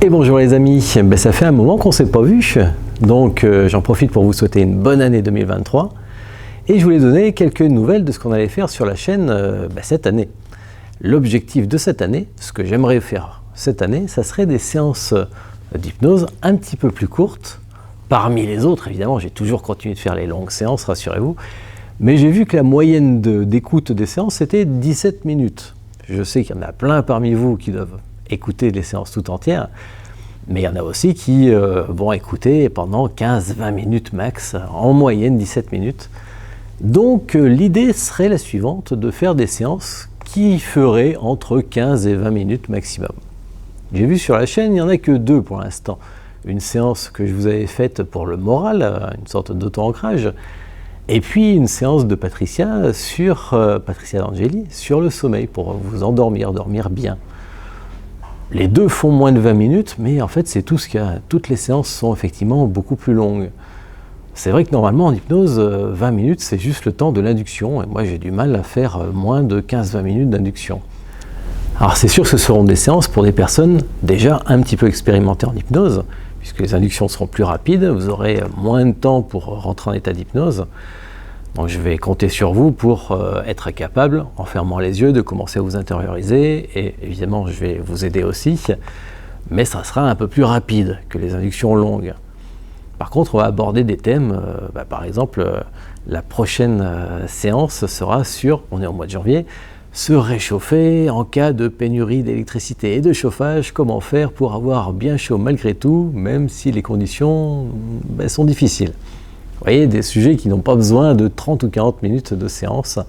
Et bonjour les amis, ça fait un moment qu'on ne s'est pas vu, donc j'en profite pour vous souhaiter une bonne année 2023 et je voulais donner quelques nouvelles de ce qu'on allait faire sur la chaîne cette année. L'objectif de cette année, ce que j'aimerais faire cette année, ça serait des séances d'hypnose un petit peu plus courtes. Parmi les autres, évidemment, j'ai toujours continué de faire les longues séances, rassurez-vous, mais j'ai vu que la moyenne d'écoute des séances c'était 17 minutes. Je sais qu'il y en a plein parmi vous qui doivent écouter les séances tout entières, mais il y en a aussi qui vont écouter pendant 15-20 minutes max, en moyenne 17 minutes. Donc l'idée serait la suivante, de faire des séances qui feraient entre 15 et 20 minutes maximum. J'ai vu sur la chaîne, il n'y en a que 2 pour l'instant. Une séance que je vous avais faite pour le moral, une sorte d'auto-ancrage, et puis une séance de Patricia D'Angeli, sur le sommeil, pour vous dormir bien. Les 2 font moins de 20 minutes, mais en fait c'est tout ce qu'il y a. Toutes les séances sont effectivement beaucoup plus longues. C'est vrai que normalement en hypnose, 20 minutes c'est juste le temps de l'induction, et moi j'ai du mal à faire moins de 15-20 minutes d'induction. Alors c'est sûr que ce seront des séances pour des personnes déjà un petit peu expérimentées en hypnose, puisque les inductions seront plus rapides, vous aurez moins de temps pour rentrer en état d'hypnose. Donc je vais compter sur vous pour être capable, en fermant les yeux, de commencer à vous intérioriser, et évidemment je vais vous aider aussi, mais ça sera un peu plus rapide que les inductions longues. Par contre, on va aborder des thèmes, par exemple, la prochaine séance sera sur, on est au mois de janvier, se réchauffer en cas de pénurie d'électricité et de chauffage, comment faire pour avoir bien chaud malgré tout, même si les conditions sont difficiles. Vous voyez, des sujets qui n'ont pas besoin de 30 ou 40 minutes de séance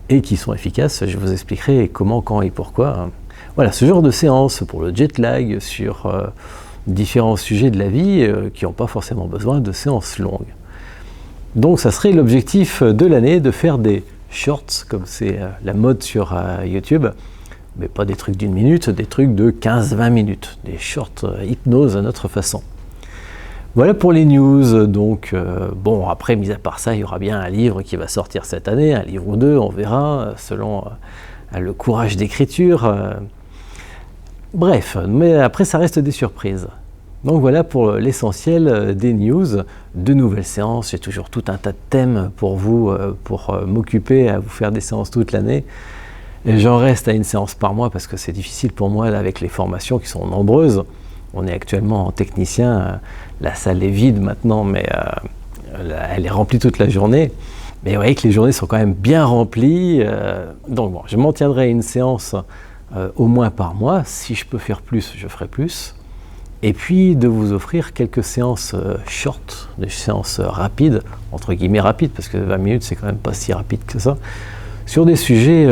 et qui sont efficaces. Je vous expliquerai comment, quand et pourquoi. Voilà, ce genre de séance pour le jet lag, sur différents sujets de la vie qui n'ont pas forcément besoin de séances longues. Donc ça serait l'objectif de l'année, de faire des shorts, comme c'est la mode sur YouTube, mais pas des trucs d'1 minute, des trucs de 15-20 minutes, des shorts hypnose à notre façon. Voilà pour les news. Donc bon, après, mis à part ça, il y aura bien un livre qui va sortir cette année, un livre ou 2, on verra, selon le courage d'écriture. Bref, mais après ça reste des surprises. Donc voilà pour l'essentiel des news, de nouvelles séances. J'ai toujours tout un tas de thèmes pour vous, pour m'occuper à vous faire des séances toute l'année. J'en reste à une séance par mois parce que c'est difficile pour moi avec les formations qui sont nombreuses. On est actuellement en technicien, la salle est vide maintenant, mais elle est remplie toute la journée. Mais vous voyez que les journées sont quand même bien remplies. Donc bon, je m'en tiendrai à une séance au moins par mois. Si je peux faire plus, je ferai plus. Et puis de vous offrir quelques séances short, des séances rapides, entre guillemets rapides, parce que 20 minutes c'est quand même pas si rapide que ça, sur des sujets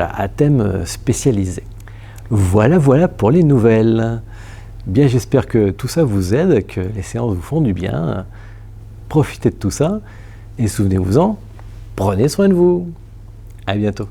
à thème spécialisé. Voilà pour les nouvelles. Bien, j'espère que tout ça vous aide, que les séances vous font du bien. Profitez de tout ça et souvenez-vous-en, prenez soin de vous. À bientôt.